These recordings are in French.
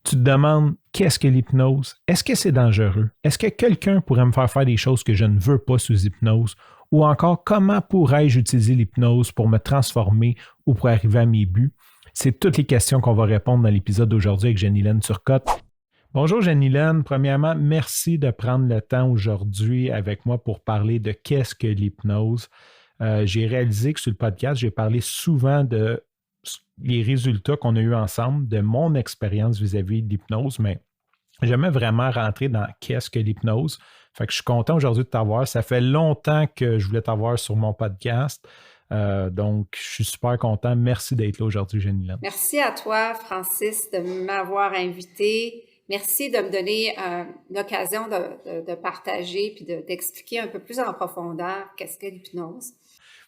Tu te demandes, qu'est-ce que l'hypnose? Est-ce que c'est dangereux? Est-ce que quelqu'un pourrait me faire des choses que je ne veux pas sous hypnose? Ou encore, comment pourrais-je utiliser l'hypnose pour me transformer ou pour arriver à mes buts? C'est toutes les questions qu'on va répondre dans l'épisode d'aujourd'hui avec Jenny-Lène Turcotte. Bonjour Jenny-Lène. Premièrement, merci de prendre le temps aujourd'hui avec moi pour parler de qu'est-ce que l'hypnose. J'ai réalisé que sur le podcast, j'ai parlé souvent de les résultats qu'on a eus ensemble, de mon expérience vis-à-vis de l'hypnose, mais j'aimais vraiment rentrer dans qu'est-ce que l'hypnose. Fait que je suis content aujourd'hui de t'avoir. Ça fait longtemps que je voulais t'avoir sur mon podcast. Donc, je suis super content. Merci d'être là aujourd'hui, Jenny-Lène. Merci à toi, Francis, de m'avoir invité. Merci de me donner l'occasion de partager puis d'expliquer un peu plus en profondeur qu'est-ce que l'hypnose.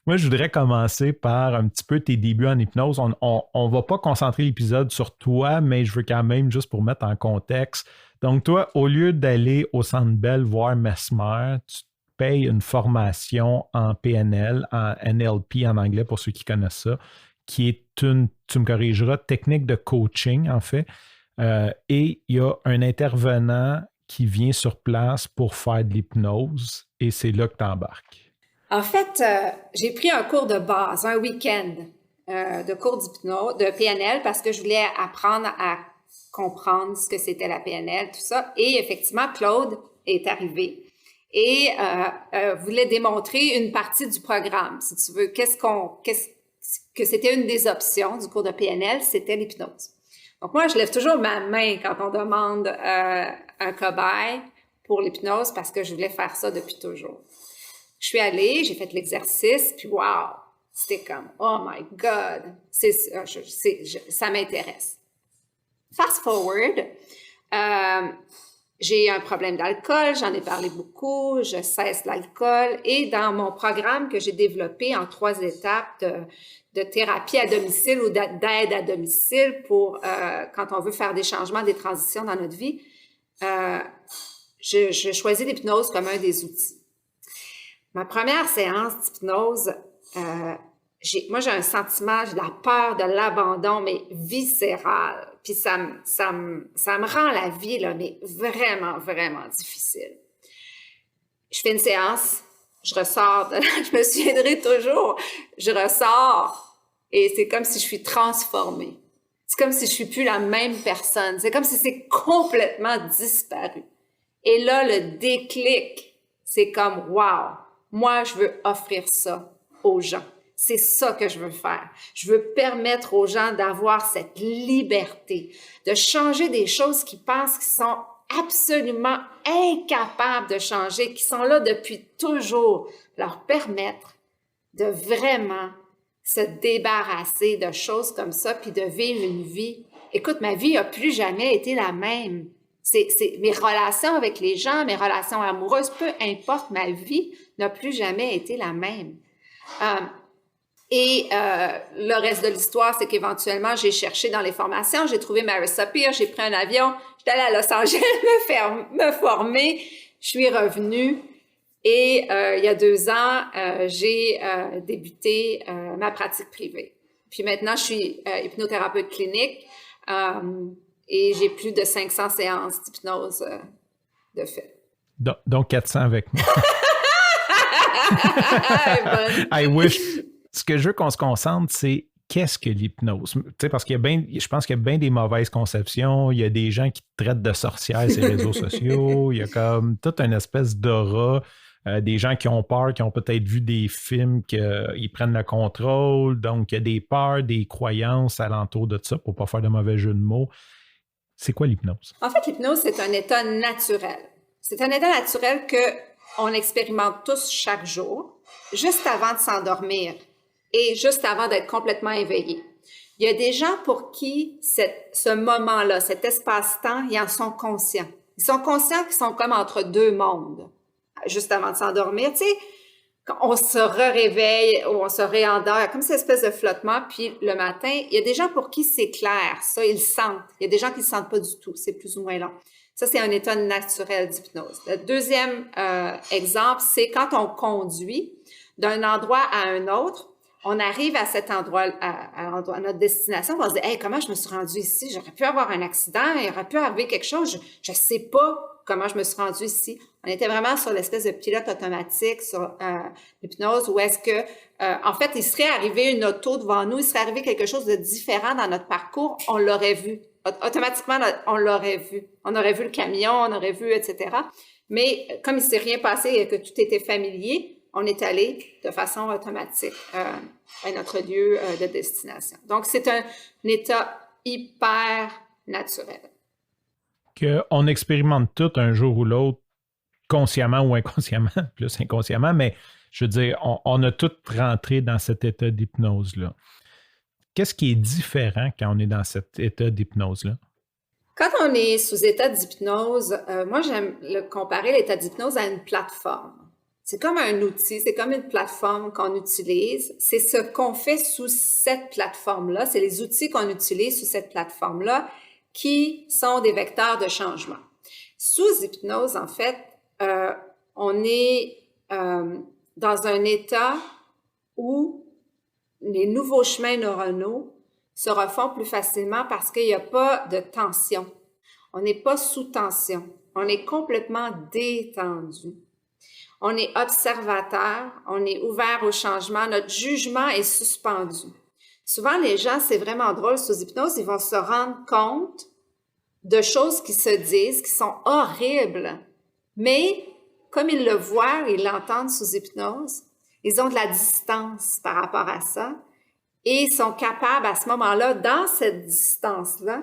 Moi, je voudrais commencer par un petit peu tes débuts en hypnose. On va pas concentrer l'épisode sur toi, mais je veux quand même, juste pour mettre en contexte. Donc, toi, au lieu d'aller au Centre Bell voir Mesmer, tu payes une formation en PNL, en NLP en anglais pour ceux qui connaissent ça, qui est une, tu me corrigeras, technique de coaching, en fait. Et il y a un intervenant qui vient sur place pour faire de l'hypnose et c'est là que tu embarques. En fait, j'ai pris un cours de base, un week-end de cours d'hypnose, de PNL, parce que je voulais apprendre à comprendre ce que c'était la PNL, tout ça. Et effectivement, Claude est arrivé et voulait démontrer une partie du programme. Si tu veux, que c'était une des options du cours de PNL, c'était l'hypnose. Donc moi, je lève toujours ma main quand on demande un cobaye pour l'hypnose parce que je voulais faire ça depuis toujours. Je suis allée, j'ai fait l'exercice, puis wow, c'était comme, oh my God, ça m'intéresse. Fast forward, j'ai un problème d'alcool, j'en ai parlé beaucoup, je cesse l'alcool, et dans mon programme que j'ai développé en 3 étapes de thérapie à domicile ou d'aide à domicile pour quand on veut faire des changements, des transitions dans notre vie, je choisis l'hypnose comme un des outils. Ma première séance d'hypnose, moi j'ai un sentiment, j'ai de la peur de l'abandon, mais viscéral. Puis ça me rend la vie, là, mais vraiment, vraiment difficile. Je fais une séance, je ressors, je me souviendrai toujours, je ressors et c'est comme si je suis transformée. C'est comme si je suis plus la même personne. C'est comme si c'est complètement disparu. Et là, le déclic, c'est comme, wow! Moi, je veux offrir ça aux gens. C'est ça que je veux faire. Je veux permettre aux gens d'avoir cette liberté, de changer des choses qu'ils pensent qu'ils sont absolument incapables de changer, qui sont là depuis toujours. Leur permettre de vraiment se débarrasser de choses comme ça, puis de vivre une vie. Écoute, ma vie n'a plus jamais été la même. C'est mes relations avec les gens, mes relations amoureuses, peu importe, ma vie n'a plus jamais été la même. Le reste de l'histoire, c'est qu'éventuellement, j'ai cherché dans les formations, j'ai trouvé Marissa Peer, j'ai pris un avion, j'étais allée à Los Angeles me former, je suis revenue et il y a 2 ans, j'ai débuté ma pratique privée. Puis maintenant, je suis hypnothérapeute clinique. Et j'ai plus de 500 séances d'hypnose de fait. Donc 400 avec moi. I wish. Ce que je veux qu'on se concentre, c'est qu'est-ce que l'hypnose? Tu sais, parce je pense qu'il y a bien des mauvaises conceptions. Il y a des gens qui te traitent de sorcière sur les réseaux sociaux. Il y a comme toute une espèce d'aura. Des gens qui ont peur, qui ont peut-être vu des films qu'ils prennent le contrôle. Donc, il y a des peurs, des croyances alentour de ça, pour ne pas faire de mauvais jeu de mots. C'est quoi l'hypnose? En fait, l'hypnose, c'est un état naturel. C'est un état naturel qu'on expérimente tous chaque jour, juste avant de s'endormir et juste avant d'être complètement éveillé. Il y a des gens pour qui ce moment-là, cet espace-temps, ils en sont conscients. Ils sont conscients qu'ils sont comme entre 2 mondes, juste avant de s'endormir. Tu sais, quand on se réveille ou on se réendort, il y a comme cette espèce de flottement, puis le matin, il y a des gens pour qui c'est clair, ça, ils le sentent. Il y a des gens qui ne le sentent pas du tout, c'est plus ou moins long. Ça, c'est un état naturel d'hypnose. Le deuxième exemple, c'est quand on conduit d'un endroit à un autre, on arrive à cet endroit, à notre destination, on se dit, hey, comment je me suis rendue ici? J'aurais pu avoir un accident, il aurait pu arriver quelque chose, je ne sais pas comment je me suis rendue ici. On était vraiment sur l'espèce de pilote automatique, sur l'hypnose, où est-ce que, en fait, il serait arrivé une auto devant nous, il serait arrivé quelque chose de différent dans notre parcours, on l'aurait vu. Automatiquement, on l'aurait vu. On aurait vu le camion, on aurait vu, etc. Mais comme il ne s'est rien passé et que tout était familier, on est allé de façon automatique à notre lieu de destination. Donc, c'est un état hyper naturel. Qu'on expérimente tout un jour ou l'autre, consciemment ou inconsciemment, plus inconsciemment, mais je veux dire, on a tous rentré dans cet état d'hypnose-là. Qu'est-ce qui est différent quand on est dans cet état d'hypnose-là? Quand on est sous état d'hypnose, moi, j'aime comparer l'état d'hypnose à une plateforme. C'est comme un outil, c'est comme une plateforme qu'on utilise. C'est ce qu'on fait sous cette plateforme-là, c'est les outils qu'on utilise sous cette plateforme-là qui sont des vecteurs de changement. Sous hypnose, en fait, on est dans un état où les nouveaux chemins neuronaux se refont plus facilement parce qu'il n'y a pas de tension. On n'est pas sous tension. On est complètement détendu. On est observateur, on est ouvert au changement, notre jugement est suspendu. Souvent, les gens, c'est vraiment drôle, sous hypnose, ils vont se rendre compte de choses qui se disent, qui sont horribles, mais comme ils le voient, ils l'entendent sous hypnose, ils ont de la distance par rapport à ça et ils sont capables à ce moment-là, dans cette distance-là,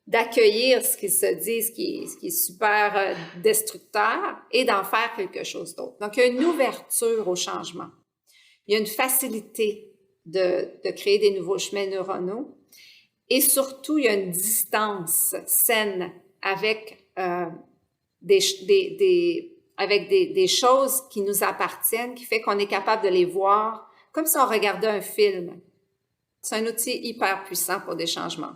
d'accueillir ce qui se dit, ce qui est super destructeur et d'en faire quelque chose d'autre. Donc, il y a une ouverture au changement. Il y a une facilité de créer des nouveaux chemins neuronaux et surtout, il y a une distance saine avec des choses qui nous appartiennent, qui fait qu'on est capable de les voir comme si on regardait un film. C'est un outil hyper puissant pour des changements.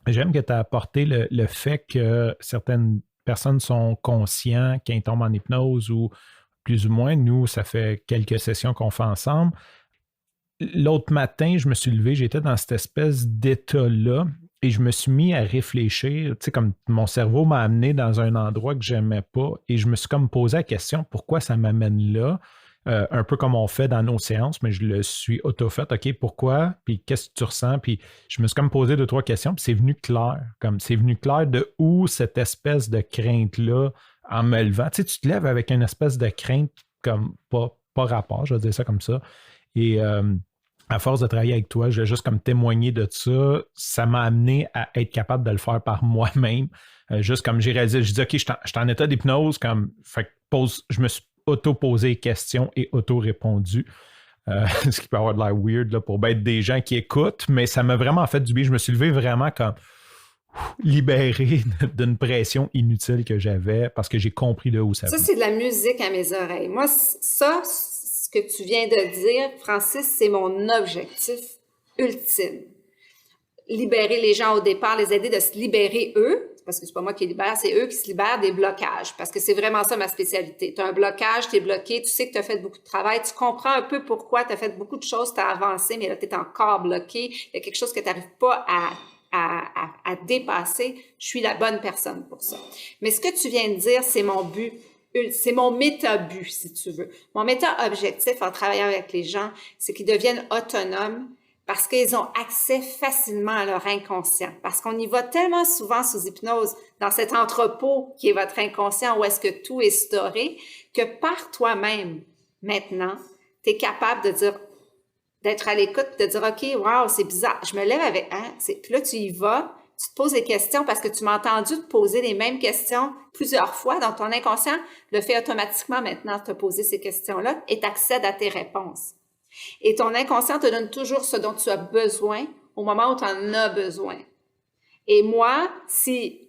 J'aime que tu as apporté le fait que certaines personnes sont conscients quand ils tombent en hypnose ou plus ou moins. Nous, ça fait quelques sessions qu'on fait ensemble. L'autre matin, je me suis levé, j'étais dans cette espèce d'état-là et je me suis mis à réfléchir. Tu sais, comme mon cerveau m'a amené dans un endroit que j'aimais pas et je me suis comme posé la question pourquoi ça m'amène là? Un peu comme on fait dans nos séances, mais je le suis auto-fait. OK, pourquoi? Puis qu'est-ce que tu ressens? Puis je me suis comme posé 2-3 questions, puis c'est venu clair. Comme c'est venu clair de où cette espèce de crainte-là en me levant. Tu sais, tu te lèves avec une espèce de crainte comme pas rapport, je vais dire ça comme ça. Et à force de travailler avec toi, je vais juste comme témoigner de ça. Ça m'a amené à être capable de le faire par moi-même. Juste comme j'ai réalisé, je dis OK, je suis en état d'hypnose, comme fait que je me suis auto-posé questions et auto-répondu. Ce qui peut avoir de l'air weird là, pour être des gens qui écoutent, mais ça m'a vraiment fait du bien. Je me suis levé vraiment comme libéré d'une pression inutile que j'avais parce que j'ai compris de où ça venait. Ça, c'est de la musique à mes oreilles. Moi, ça, ce que tu viens de dire, Francis, c'est mon objectif ultime. Libérer les gens au départ, les aider de se libérer eux, parce que c'est pas moi qui les libère, c'est eux qui se libèrent des blocages, parce que c'est vraiment ça ma spécialité. Tu as un blocage, tu es bloqué, tu sais que tu as fait beaucoup de travail, tu comprends un peu pourquoi tu as fait beaucoup de choses, tu as avancé, mais là, tu es encore bloqué, il y a quelque chose que tu n'arrives pas à dépasser. Je suis la bonne personne pour ça. Mais ce que tu viens de dire, c'est mon but, c'est mon méta-but, si tu veux. Mon méta-objectif en travaillant avec les gens, c'est qu'ils deviennent autonomes, parce qu'ils ont accès facilement à leur inconscient. Parce qu'on y va tellement souvent sous hypnose dans cet entrepôt qui est votre inconscient où est-ce que tout est storé, que par toi-même, maintenant, tu es capable de dire, d'être à l'écoute, de dire, OK, wow, c'est bizarre. Je me lève avec, puis là, tu y vas, tu te poses des questions parce que tu m'as entendu te poser les mêmes questions plusieurs fois. Donc, ton inconscient le fait automatiquement maintenant te poser ces questions-là et t'accèdes à tes réponses. Et ton inconscient te donne toujours ce dont tu as besoin au moment où tu en as besoin. Et moi, si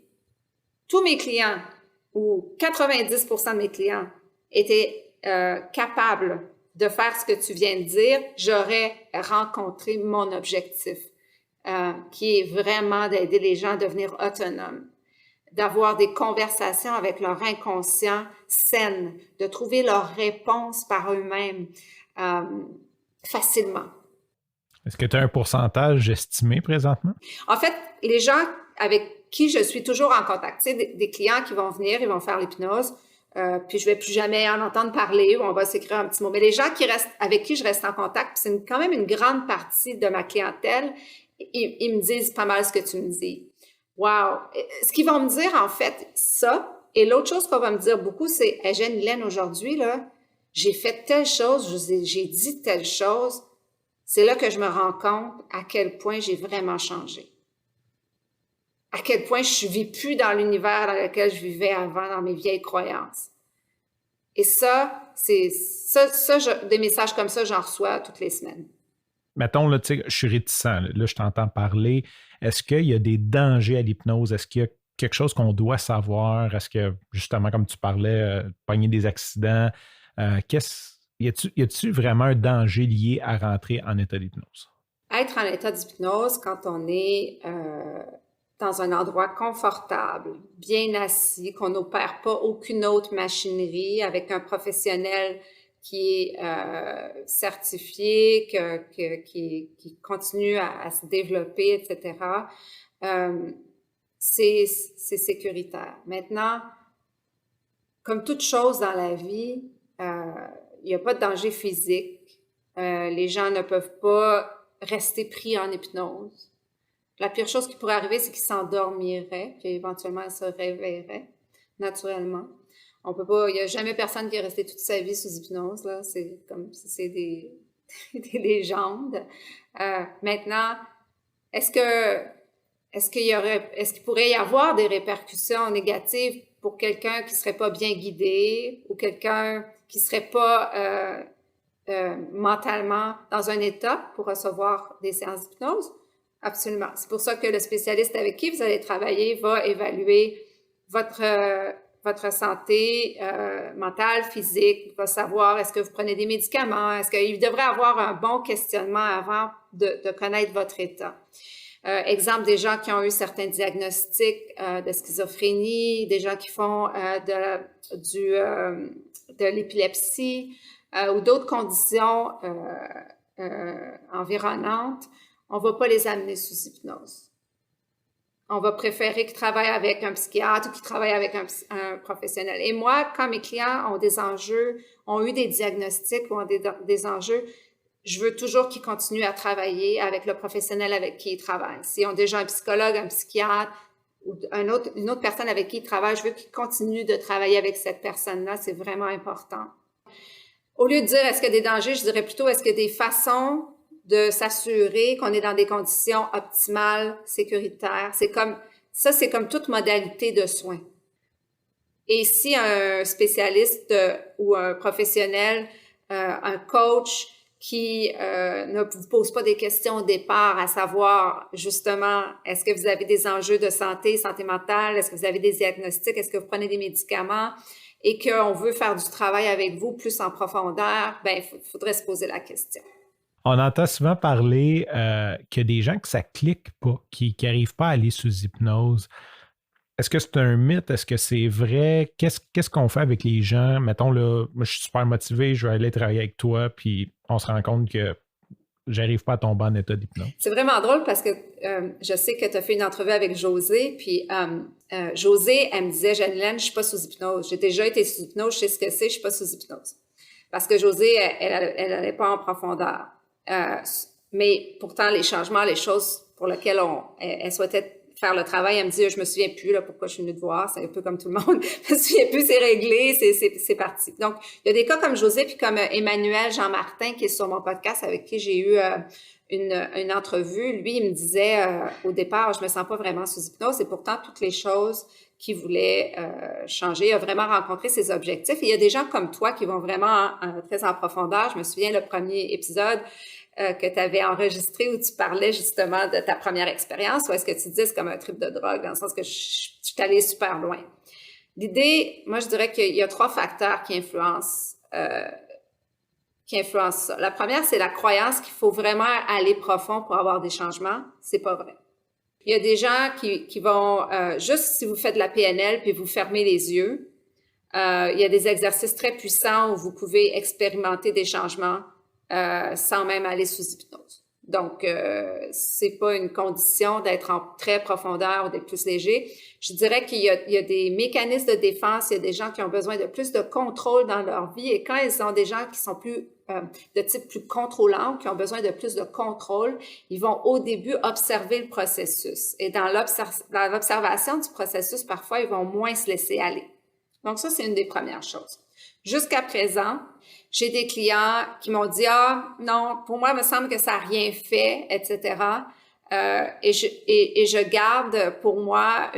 tous mes clients ou 90% de mes clients étaient capables de faire ce que tu viens de dire, j'aurais rencontré mon objectif, qui est vraiment d'aider les gens à devenir autonomes, d'avoir des conversations avec leur inconscient saines, de trouver leurs réponses par eux-mêmes. Facilement. Est-ce que tu as un pourcentage estimé présentement? En fait, les gens avec qui je suis toujours en contact, tu sais, des clients qui vont venir, ils vont faire l'hypnose, puis je vais plus jamais en entendre parler ou on va s'écrire un petit mot. Mais les gens avec qui je reste en contact, c'est quand même une grande partie de ma clientèle, ils me disent pas mal ce que tu me dis. Wow! Ce qu'ils vont me dire, en fait, ça, et l'autre chose qu'on va me dire beaucoup, c'est hey, Jenny-Laine, aujourd'hui, là, j'ai fait telle chose, j'ai dit telle chose. C'est là que je me rends compte à quel point j'ai vraiment changé. À quel point je ne vis plus dans l'univers dans lequel je vivais avant, dans mes vieilles croyances. Et ça, des messages comme ça, j'en reçois toutes les semaines. Mettons, là, tu sais, je suis réticent. Là, je t'entends parler. Est-ce qu'il y a des dangers à l'hypnose? Est-ce qu'il y a quelque chose qu'on doit savoir? Est-ce que, justement, comme tu parlais, pogner des accidents, y a-t-il vraiment un danger lié à rentrer en état d'hypnose? Être en état d'hypnose quand on est dans un endroit confortable, bien assis, qu'on n'opère pas aucune autre machinerie avec un professionnel qui est certifié, qui continue à se développer, etc., c'est sécuritaire. Maintenant, comme toute chose dans la vie, il n'y a pas de danger physique. Les gens ne peuvent pas rester pris en hypnose. La pire chose qui pourrait arriver, c'est qu'ils s'endormiraient, puis éventuellement, ils se réveilleraient naturellement. On peut pas, il n'y a jamais personne qui est resté toute sa vie sous hypnose, là. C'est comme si c'est des légendes. Maintenant, est-ce qu'il pourrait y avoir des répercussions négatives pour quelqu'un qui serait pas bien guidé ou quelqu'un qui serait pas mentalement dans un état pour recevoir des séances d'hypnose? Absolument. C'est pour ça que le spécialiste avec qui vous allez travailler va évaluer votre santé mentale, physique, va savoir est-ce que vous prenez des médicaments, est-ce qu'il devrait avoir un bon questionnement avant de connaître votre état. Exemple, des gens qui ont eu certains diagnostics de schizophrénie, des gens qui font de l'épilepsie ou d'autres conditions environnantes, on ne va pas les amener sous hypnose. On va préférer qu'ils travaillent avec un psychiatre ou qu'ils travaillent avec un professionnel. Et moi, quand mes clients ont des enjeux, ont eu des diagnostics ou ont des enjeux, je veux toujours qu'ils continuent à travailler avec le professionnel avec qui ils travaillent. S'ils ont déjà un psychologue, un psychiatre ou une autre personne avec qui ils travaillent, je veux qu'ils continuent de travailler avec cette personne-là. C'est vraiment important. Au lieu de dire est-ce qu'il y a des dangers, je dirais plutôt est-ce qu'il y a des façons de s'assurer qu'on est dans des conditions optimales, sécuritaires. C'est comme toute modalité de soins. Et si un spécialiste ou un professionnel, un coach qui ne vous pose pas des questions au départ, à savoir justement, est-ce que vous avez des enjeux de santé mentale, est-ce que vous avez des diagnostics, est-ce que vous prenez des médicaments, et qu'on veut faire du travail avec vous plus en profondeur, ben il faudrait se poser la question. On entend souvent parler qu'il y a des gens que ça ne clique pas, qui n'arrivent pas à aller sous hypnose. Est-ce que c'est un mythe? Est-ce que c'est vrai? Qu'est-ce qu'on fait avec les gens? Mettons, là, moi, je suis super motivé, je vais aller travailler avec toi, puis on se rend compte que j'arrive pas à tomber en état d'hypnose. C'est vraiment drôle parce que je sais que tu as fait une entrevue avec Josée, puis Josée, elle me disait, Jenny-Laine, je suis pas sous hypnose. J'ai déjà été sous hypnose, je sais ce que c'est, je suis pas sous hypnose. Parce que Josée, elle allait pas en profondeur. Mais pourtant, les changements, les choses pour lesquelles elle souhaitait faire le travail, elle me dit, je me souviens plus, là, pourquoi je suis venue te voir, c'est un peu comme tout le monde, je me souviens plus, c'est réglé, c'est parti. Donc, il y a des cas comme José, puis comme Emmanuel Jean-Martin, qui est sur mon podcast, avec qui j'ai eu une entrevue. Lui, il me disait, au départ, je me sens pas vraiment sous hypnose, et pourtant, toutes les choses qu'il voulait changer, il a vraiment rencontré ses objectifs. Et il y a des gens comme toi qui vont vraiment très en profondeur. Je me souviens, le premier épisode, que tu avais enregistré où tu parlais justement de ta première expérience, ou est-ce que tu dis c'est comme un trip de drogue, dans le sens que je suis allée super loin. L'idée, moi, je dirais qu'il y a 3 facteurs qui influencent ça. La première, c'est la croyance qu'il faut vraiment aller profond pour avoir des changements. C'est pas vrai. Il y a des gens qui vont, juste si vous faites de la PNL puis vous fermez les yeux, il y a des exercices très puissants où vous pouvez expérimenter des changements sans même aller sous hypnose. Donc, c'est pas une condition d'être en très profondeur ou d'être plus léger. Je dirais qu'il y a des mécanismes de défense, il y a des gens qui ont besoin de plus de contrôle dans leur vie et quand ils ont des gens qui sont plus de type plus contrôlant, qui ont besoin de plus de contrôle, ils vont au début observer le processus. Et dans l'observation du processus, parfois, ils vont moins se laisser aller. Donc, ça, c'est une des premières choses. Jusqu'à présent, j'ai des clients qui m'ont dit « Ah, non, pour moi, il me semble que ça n'a rien fait, etc. » Et je garde pour moi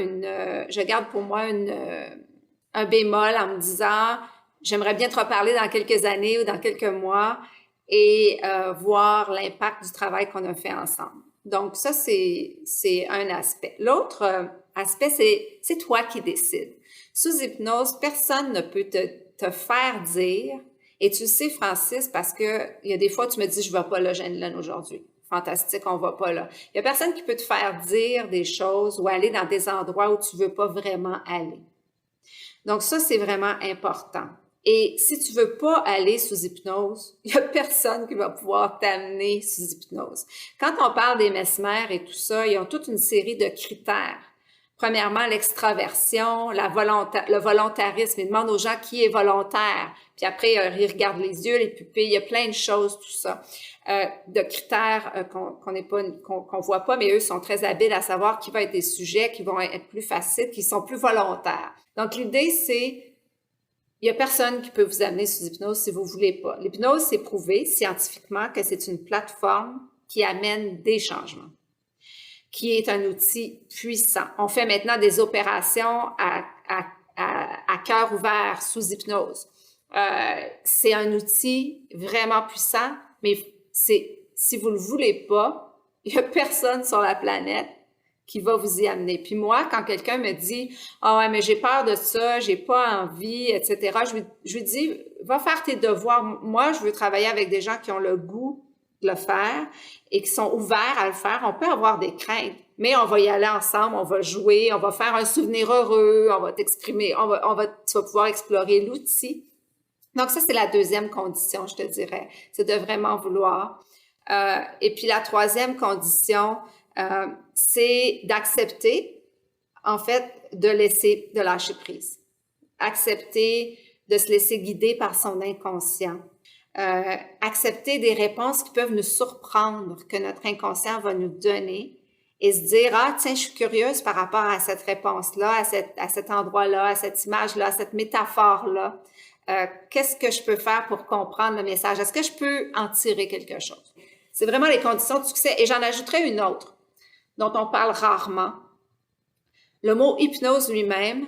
un bémol en me disant « J'aimerais bien te reparler dans quelques années ou dans quelques mois et voir l'impact du travail qu'on a fait ensemble. » Donc, ça, c'est un aspect. L'autre aspect, c'est toi qui décides. Sous hypnose, personne ne peut te faire dire, et tu le sais, Francis, parce que il y a des fois, tu me dis, je ne vais pas là, Jenilyn, aujourd'hui. Fantastique, on va pas là. Il y a personne qui peut te faire dire des choses ou aller dans des endroits où tu veux pas vraiment aller. Donc, ça, c'est vraiment important. Et si tu veux pas aller sous hypnose, il y a personne qui va pouvoir t'amener sous hypnose. Quand on parle des mesmères et tout ça, ils ont toute une série de critères. Premièrement, l'extraversion, le volontarisme. Ils demandent aux gens qui est volontaire. Puis après, ils regardent les yeux, les pupilles. Il y a plein de choses, tout ça. De critères qu'on voit pas, mais eux sont très habiles à savoir qui va être des sujets qui vont être plus faciles, qui sont plus volontaires. Donc, l'idée, c'est il y a personne qui peut vous amener sous hypnose si vous voulez pas. L'hypnose, c'est prouvé scientifiquement que c'est une plateforme qui amène des changements, qui est un outil puissant. On fait maintenant des opérations à cœur ouvert sous hypnose. C'est un outil vraiment puissant, mais si vous le voulez pas, il y a personne sur la planète qui va vous y amener. Puis moi, quand quelqu'un me dit « Ah ouais, mais j'ai peur de ça, j'ai pas envie, etc. » je lui dis « Va faire tes devoirs. Moi, je veux travailler avec des gens qui ont le goût de le faire et qui sont ouverts à le faire. On peut avoir des craintes, mais on va y aller ensemble, on va jouer, on va faire un souvenir heureux, on va t'exprimer, tu vas pouvoir explorer l'outil. » Donc ça, c'est la deuxième condition, je te dirais, c'est de vraiment vouloir. Et puis la troisième condition, c'est d'accepter, en fait, de lâcher prise. Accepter de se laisser guider par son inconscient. Accepter des réponses qui peuvent nous surprendre, que notre inconscient va nous donner et se dire, ah, tiens, je suis curieuse par rapport à cette réponse-là, à cet endroit-là, à cette image-là, à cette métaphore-là. Qu'est-ce que je peux faire pour comprendre le message? Est-ce que je peux en tirer quelque chose? C'est vraiment les conditions de succès. Et j'en ajouterai une autre, dont on parle rarement. Le mot hypnose lui-même,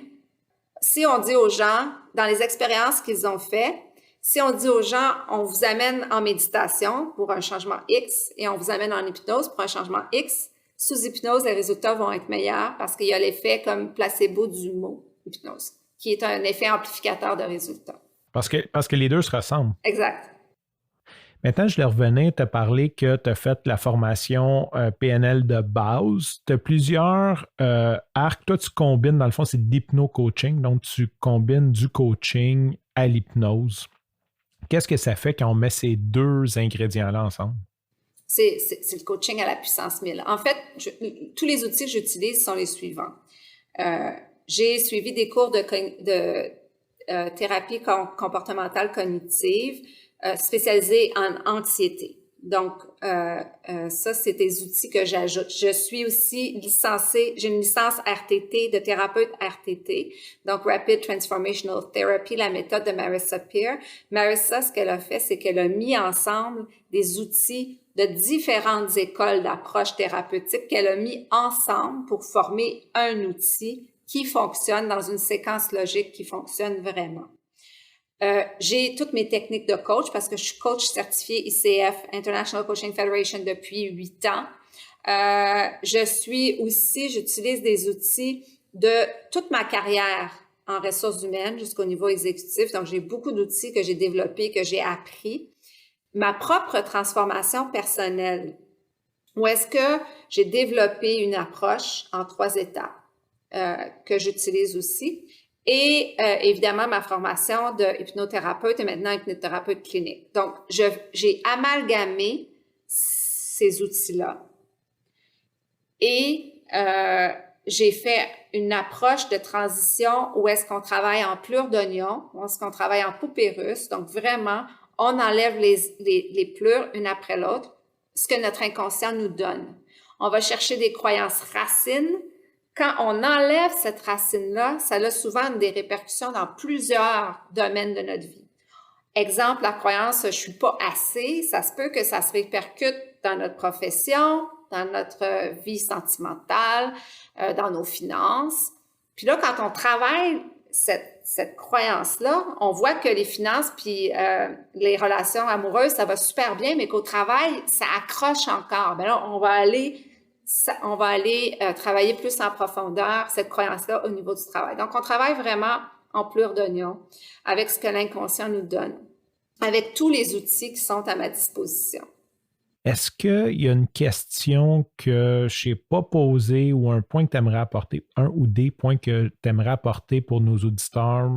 si on dit aux gens, dans les expériences qu'ils ont faites, si on dit aux gens, on vous amène en méditation pour un changement X et on vous amène en hypnose pour un changement X, sous hypnose, les résultats vont être meilleurs parce qu'il y a l'effet comme placebo du mot hypnose, qui est un effet amplificateur de résultats. Parce que les deux se ressemblent. Exact. Maintenant, je vais revenir te parler que tu as fait la formation PNL de base. Tu as plusieurs arcs. Toi, tu combines, dans le fond, c'est de l'hypno-coaching. Donc, tu combines du coaching à l'hypnose. Qu'est-ce que ça fait quand on met ces deux ingrédients-là ensemble? C'est le coaching à la puissance 1000. En fait, tous les outils que j'utilise sont les suivants. J'ai suivi des cours de thérapie comportementale cognitive spécialisée en anxiété. Donc, ça, c'est des outils que j'ajoute. Je suis aussi licenciée, j'ai une licence RTT de thérapeute RTT, donc Rapid Transformational Therapy, la méthode de Marissa Peer. Marissa, ce qu'elle a fait, c'est qu'elle a mis ensemble des outils de différentes écoles d'approche thérapeutique qu'elle a mis ensemble pour former un outil qui fonctionne dans une séquence logique qui fonctionne vraiment. J'ai toutes mes techniques de coach parce que je suis coach certifié ICF, International Coaching Federation, depuis 8 ans. J'utilise des outils de toute ma carrière en ressources humaines jusqu'au niveau exécutif. Donc, j'ai beaucoup d'outils que j'ai développés, que j'ai appris. Ma propre transformation personnelle, où est-ce que j'ai développé une approche en 3 étapes que j'utilise aussi. Et évidemment, ma formation de hypnothérapeute et maintenant hypnothérapeute clinique. Donc, j'ai amalgamé ces outils-là. Et j'ai fait une approche de transition où est-ce qu'on travaille en plure d'oignon, où est-ce qu'on travaille en poupée russe. Donc, vraiment, on enlève les plures une après l'autre, ce que notre inconscient nous donne. On va chercher des croyances racines. Quand on enlève cette racine-là, ça a souvent des répercussions dans plusieurs domaines de notre vie. Exemple, la croyance « je suis pas assez », ça se peut que ça se répercute dans notre profession, dans notre vie sentimentale, dans nos finances. Puis là, quand on travaille cette croyance-là, on voit que les finances puis les relations amoureuses, ça va super bien, mais qu'au travail, ça accroche encore. Bien là, on va aller travailler plus en profondeur cette croyance-là au niveau du travail. Donc, on travaille vraiment en plure d'oignon avec ce que l'inconscient nous donne, avec tous les outils qui sont à ma disposition. Est-ce qu'il y a une question que je n'ai pas posée ou un point que tu aimerais apporter, un ou des points que tu aimerais apporter pour nos auditeurs?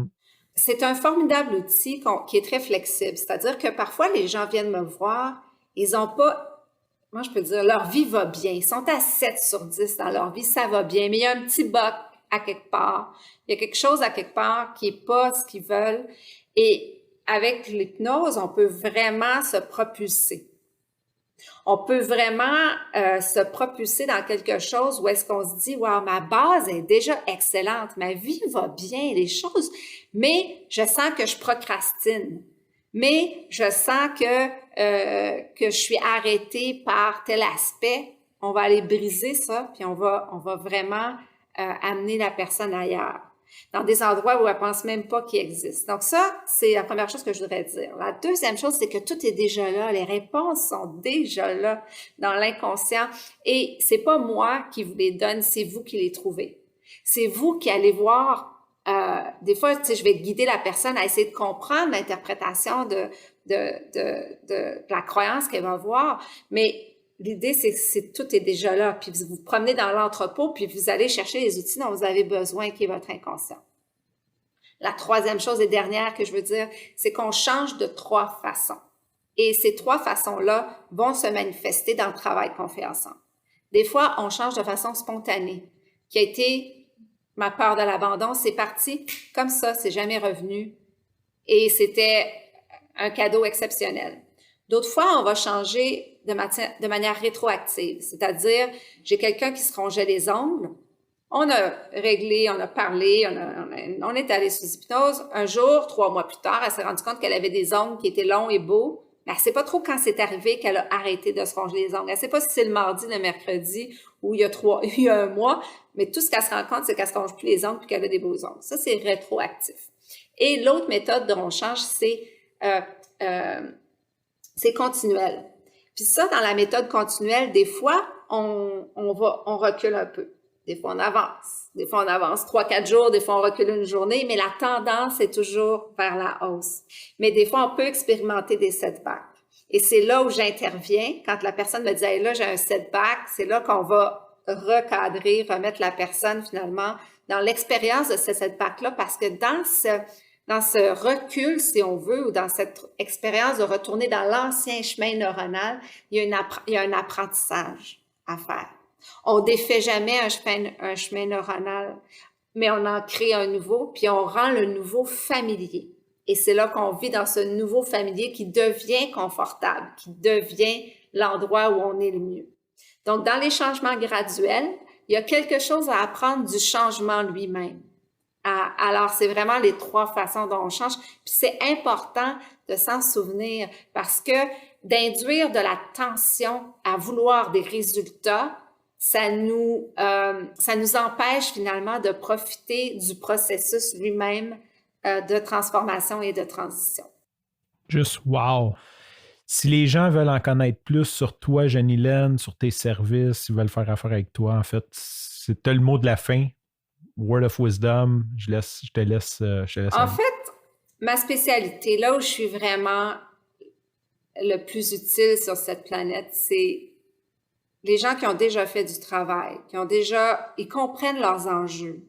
C'est un formidable outil qui est très flexible. C'est-à-dire que parfois, les gens viennent me voir, ils n'ont pas, moi je peux dire, leur vie va bien. Ils sont à 7 sur 10 dans leur vie, ça va bien, mais il y a un petit bug à quelque part. Il y a quelque chose à quelque part qui n'est pas ce qu'ils veulent. Et avec l'hypnose, on peut vraiment se propulser. On peut vraiment se propulser dans quelque chose où est-ce qu'on se dit « Wow, ma base est déjà excellente, ma vie va bien, les choses, mais je sens que je procrastine, mais je sens que je suis arrêtée par tel aspect. » On va aller briser ça, puis on va vraiment amener la personne ailleurs, dans des endroits où elle pense même pas qu'il existe. Donc ça, c'est la première chose que je voudrais dire. La deuxième chose, c'est que tout est déjà là. Les réponses sont déjà là dans l'inconscient. Et c'est pas moi qui vous les donne, c'est vous qui les trouvez. C'est vous qui allez voir. Des fois, tu sais, je vais guider la personne à essayer de comprendre l'interprétation de la croyance qu'elle va voir. Mais l'idée, c'est que tout est déjà là. Puis vous vous promenez dans l'entrepôt, puis vous allez chercher les outils dont vous avez besoin, qui est votre inconscient. La troisième chose et dernière que je veux dire, c'est qu'on change de 3 façons. Et ces 3 façons-là vont se manifester dans le travail qu'on fait ensemble. Des fois, on change de façon spontanée, qui a été ma peur de l'abandon. C'est parti comme ça, c'est jamais revenu. Et c'était un cadeau exceptionnel. D'autres fois, on va changer de manière rétroactive, c'est-à-dire, j'ai quelqu'un qui se rongeait les ongles, on a réglé, on a parlé, on est allé sous hypnose. Un jour, 3 mois plus tard, elle s'est rendue compte qu'elle avait des ongles qui étaient longs et beaux, mais elle ne sait pas trop quand c'est arrivé qu'elle a arrêté de se ronger les ongles. Elle ne sait pas si c'est le mardi, le mercredi ou il y a un mois, mais tout ce qu'elle se rend compte, c'est qu'elle ne se ronge plus les ongles et qu'elle a des beaux ongles. Ça, c'est rétroactif. Et l'autre méthode de ronchage, c'est continuel. Puis ça, dans la méthode continuelle, des fois, on recule un peu. Des fois, on avance. Des fois, on avance 3-4 jours. Des fois, on recule une journée. Mais la tendance est toujours vers la hausse. Mais des fois, on peut expérimenter des setbacks. Et c'est là où j'interviens. Quand la personne me dit hey, « là, j'ai un setback », c'est là qu'on va recadrer, remettre la personne finalement dans l'expérience de ce setback-là. Parce que dans ce recul, si on veut, ou dans cette expérience de retourner dans l'ancien chemin neuronal, il y a un apprentissage à faire. On défait jamais un chemin neuronal, mais on en crée un nouveau, puis on rend le nouveau familier. Et c'est là qu'on vit dans ce nouveau familier qui devient confortable, qui devient l'endroit où on est le mieux. Donc, dans les changements graduels, il y a quelque chose à apprendre du changement lui-même. Alors, c'est vraiment les 3 façons dont on change. Puis c'est important de s'en souvenir parce que d'induire de la tension à vouloir des résultats, ça nous empêche finalement de profiter du processus lui-même de transformation et de transition. Juste wow! Si les gens veulent en connaître plus sur toi, Jenny-Lyn, sur tes services, ils veulent faire affaire avec toi, en fait, c'était le mot de la fin. Word of Wisdom, je te laisse en fait, ma spécialité, là où je suis vraiment le plus utile sur cette planète, c'est les gens qui ont déjà fait du travail, ils comprennent leurs enjeux.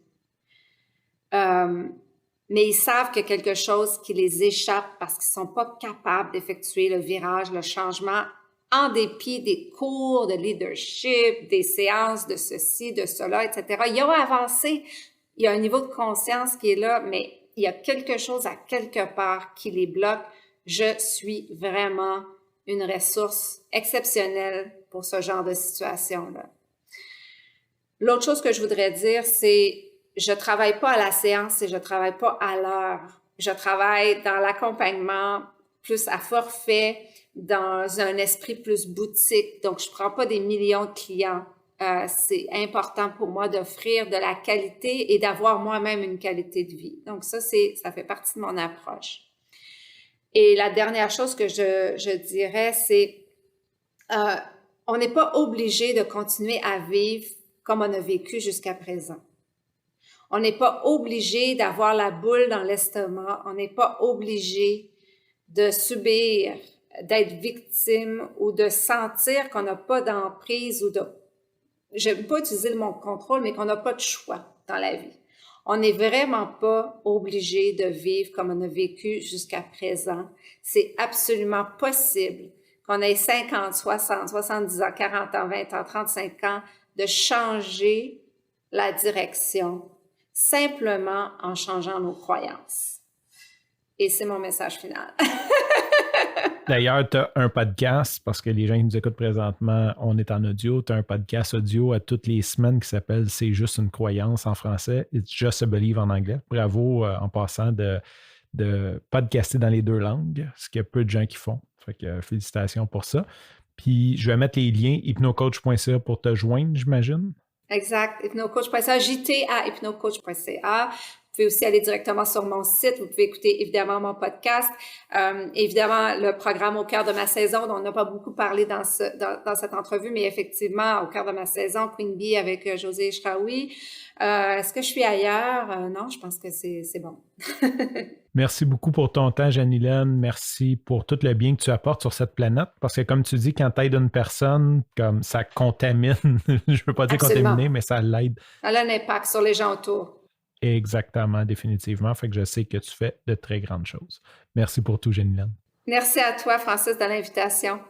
Mais ils savent qu'il y a quelque chose qui les échappe parce qu'ils sont pas capables d'effectuer le virage, le changement en dépit des cours de leadership, des séances de ceci, de cela, etc. Ils ont avancé. Il y a un niveau de conscience qui est là, mais il y a quelque chose à quelque part qui les bloque. Je suis vraiment une ressource exceptionnelle pour ce genre de situation-là. L'autre chose que je voudrais dire, c'est je travaille pas à la séance et je travaille pas à l'heure. Je travaille dans l'accompagnement plus à forfait, dans un esprit plus boutique. Donc, je prends pas des millions de clients. C'est important pour moi d'offrir de la qualité et d'avoir moi-même une qualité de vie. Donc, ça fait partie de mon approche. Et la dernière chose que je dirais, c'est on n'est pas obligé de continuer à vivre comme on a vécu jusqu'à présent. On n'est pas obligé d'avoir la boule dans l'estomac. On n'est pas obligé de subir, d'être victime ou de sentir qu'on n'a pas d'emprise ou de... J'aime pas utiliser le mot contrôle, mais qu'on n'a pas de choix dans la vie. On n'est vraiment pas obligé de vivre comme on a vécu jusqu'à présent. C'est absolument possible qu'on ait 50, 60, 70 ans, 40 ans, 20 ans, 35 ans, de changer la direction simplement en changeant nos croyances. Et c'est mon message final. D'ailleurs, tu as un podcast, parce que les gens qui nous écoutent présentement, on est en audio. Tu as un podcast audio à toutes les semaines qui s'appelle « C'est juste une croyance » en français. « It's just a belief » en anglais. Bravo en passant de podcaster dans les deux langues, ce qu'il y a peu de gens qui font. Fait que félicitations pour ça. Puis, je vais mettre les liens hypnocoach.ca pour te joindre, j'imagine. Exact. Hypnocoach.ca, JT à hypnocoach.ca. Vous pouvez aussi aller directement sur mon site. Vous pouvez écouter évidemment mon podcast. Évidemment, le programme Au cœur de ma saison, dont on n'a pas beaucoup parlé dans cette entrevue, mais effectivement, Au cœur de ma saison, Queen Bee avec José Ishraoui. Est-ce que je suis ailleurs? Non, je pense que c'est bon. Merci beaucoup pour ton temps, Jeanne-Hélène. Merci pour tout le bien que tu apportes sur cette planète. Parce que comme tu dis, quand tu aides une personne, comme ça contamine, je ne veux pas dire Absolument. contaminer, mais ça l'aide. Ça a un impact sur les gens autour. Exactement, définitivement. Fait que je sais que tu fais de très grandes choses. Merci pour tout, Jeanne-Hélène. Merci à toi, Francis, de l'invitation.